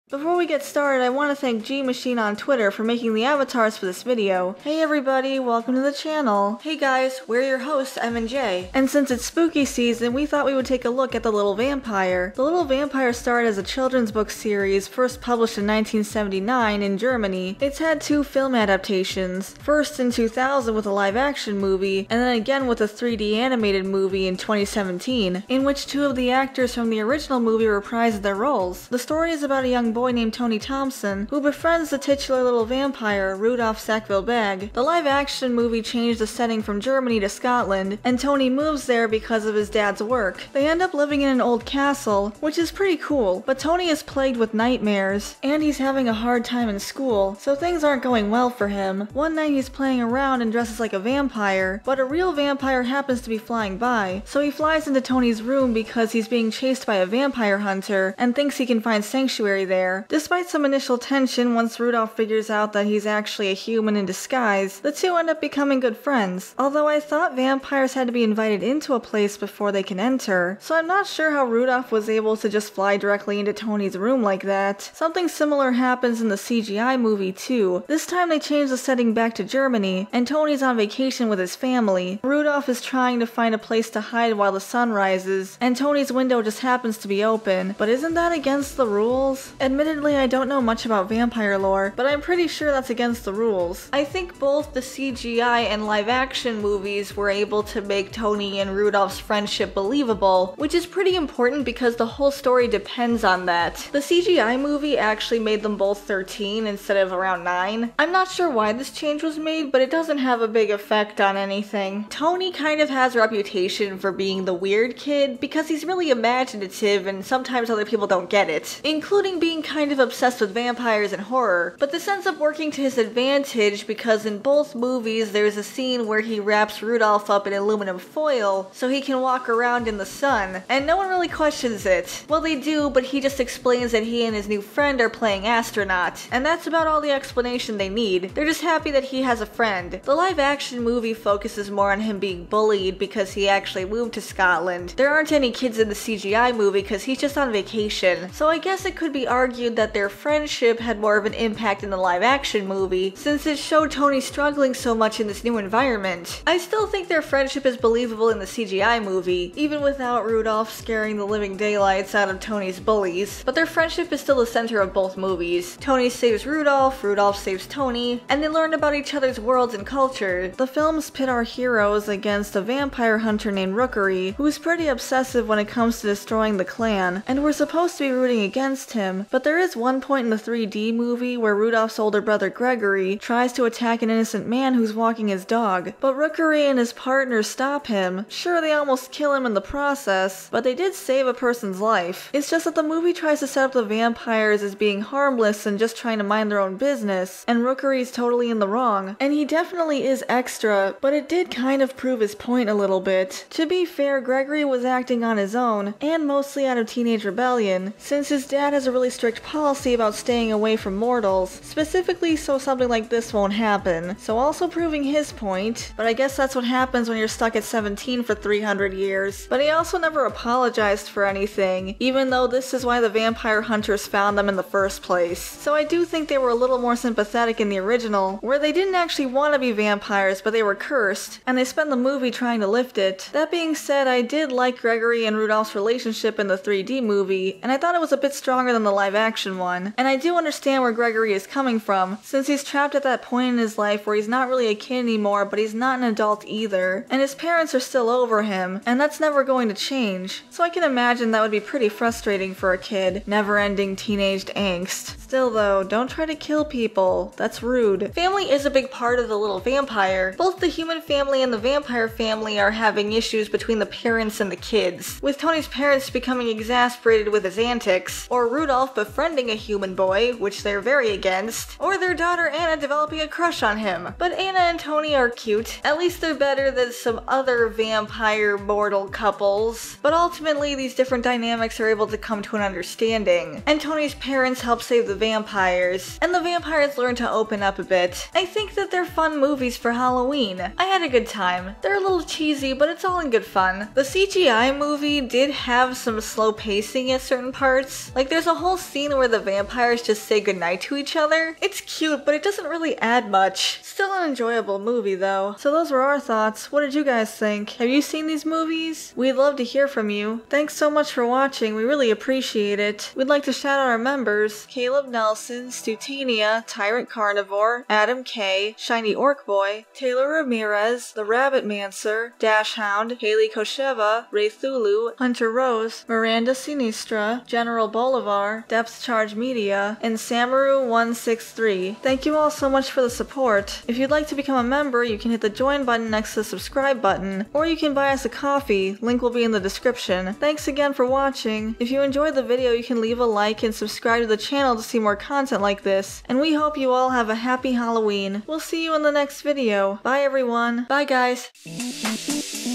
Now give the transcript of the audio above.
Before we get started, I want to thank G Machine on Twitter for making the avatars for this video. Hey everybody, welcome to the channel. Hey guys, we're your hosts, M and J. And since it's spooky season, we thought we would take a look at The Little Vampire. The Little Vampire started as a children's book series, first published in 1979 in Germany. It's had two film adaptations, first in 2000 with a live-action movie, and then again with a 3D animated movie in 2017, in which two of the actors from the original movie reprised their roles. The story is about a young boy named Tony Thompson, who befriends the titular little vampire, Rudolph Sackville-Bagg. The live-action movie changed the setting from Germany to Scotland, and Tony moves there because of his dad's work. They end up living in an old castle, which is pretty cool, but Tony is plagued with nightmares, and he's having a hard time in school, so things aren't going well for him. One night he's playing around and dresses like a vampire, but a real vampire happens to be flying by, so he flies into Tony's room because he's being chased by a vampire hunter, and thinks he can find sanctuary there. Despite some initial tension, once Rudolph figures out that he's actually a human in disguise, the two end up becoming good friends. Although I thought vampires had to be invited into a place before they can enter, so I'm not sure how Rudolph was able to just fly directly into Tony's room like that. Something similar happens in the CGI movie too. This time they change the setting back to Germany, and Tony's on vacation with his family. Rudolph is trying to find a place to hide while the sun rises, and Tony's window just happens to be open. But isn't that against the rules? Admittedly, I don't know much about vampire lore, but I'm pretty sure that's against the rules. I think both the CGI and live-action movies were able to make Tony and Rudolph's friendship believable, which is pretty important because the whole story depends on that. The CGI movie actually made them both 13 instead of around 9. I'm not sure why this change was made, but it doesn't have a big effect on anything. Tony kind of has a reputation for being the weird kid because he's really imaginative and sometimes other people don't get it, including being kind of obsessed with vampires and horror, but this ends up working to his advantage because in both movies there's a scene where he wraps Rudolph up in aluminum foil so he can walk around in the sun, and no one really questions it. Well, they do, but he just explains that he and his new friend are playing astronaut, and that's about all the explanation they need. They're just happy that he has a friend. The live-action movie focuses more on him being bullied because he actually moved to Scotland. There aren't any kids in the CGI movie because he's just on vacation, so I guess it could be argued that their friendship had more of an impact in the live-action movie, since it showed Tony struggling so much in this new environment. I still think their friendship is believable in the CGI movie, even without Rudolph scaring the living daylights out of Tony's bullies, but their friendship is still the center of both movies. Tony saves Rudolph, Rudolph saves Tony, and they learn about each other's worlds and culture. The films pit our heroes against a vampire hunter named Rookery, who's pretty obsessive when it comes to destroying the clan, and we're supposed to be rooting against him, but there is one point in the 3D movie where Rudolph's older brother Gregory tries to attack an innocent man who's walking his dog, but Rookery and his partner stop him. Sure, they almost kill him in the process, but they did save a person's life. It's just that the movie tries to set up the vampires as being harmless and just trying to mind their own business, and Rookery's totally in the wrong. And he definitely is extra, but it did kind of prove his point a little bit. To be fair, Gregory was acting on his own, and mostly out of teenage rebellion, since his dad has a really strict policy about staying away from mortals, specifically so something like this won't happen. So also proving his point, but I guess that's what happens when you're stuck at 17 for 300 years. But he also never apologized for anything, even though this is why the vampire hunters found them in the first place. So I do think they were a little more sympathetic in the original, where they didn't actually want to be vampires, but they were cursed, and they spent the movie trying to lift it. That being said, I did like Gregory and Rudolph's relationship in the 3D movie, and I thought it was a bit stronger than the live-action one. And I do understand where Gregory is coming from, since he's trapped at that point in his life where he's not really a kid anymore, but he's not an adult either, and his parents are still over him, and that's never going to change. So I can imagine that would be pretty frustrating for a kid, never-ending teenage angst. Still though, don't try to kill people. That's rude. Family is a big part of The Little Vampire. Both the human family and the vampire family are having issues between the parents and the kids, with Tony's parents becoming exasperated with his antics, or Rudolph befriending a human boy, which they're very against, or their daughter Anna developing a crush on him. But Anna and Tony are cute. At least they're better than some other vampire mortal couples. But ultimately, these different dynamics are able to come to an understanding, and Tony's parents help save the vampires, and the vampires learn to open up a bit. I think that they're fun movies for Halloween. I had a good time. They're a little cheesy, but it's all in good fun. The CGI movie did have some slow pacing at certain parts. Like there's a whole scene where the vampires just say goodnight to each other. It's cute, but it doesn't really add much. Still an enjoyable movie though. So those were our thoughts. What did you guys think? Have you seen these movies? We'd love to hear from you. Thanks so much for watching. We really appreciate it. We'd like to shout out our members: Caleb Nelson, Stutania, Tyrant Carnivore, Adam K, Shiny Orc Boy, Taylor Ramirez, The Rabbit Mancer, Dash Hound, Haley Kosheva, Ray Thulu, Hunter Rose, Miranda Sinistra, General Bolivar, Depth Charge Media, and Samaru163. Thank you all so much for the support. If you'd like to become a member, you can hit the join button next to the subscribe button, or you can buy us a coffee. Link will be in the description. Thanks again for watching. If you enjoyed the video, you can leave a like and subscribe to the channel to see more content like this. And we hope you all have a happy Halloween. We'll see you in the next video. Bye everyone. Bye guys.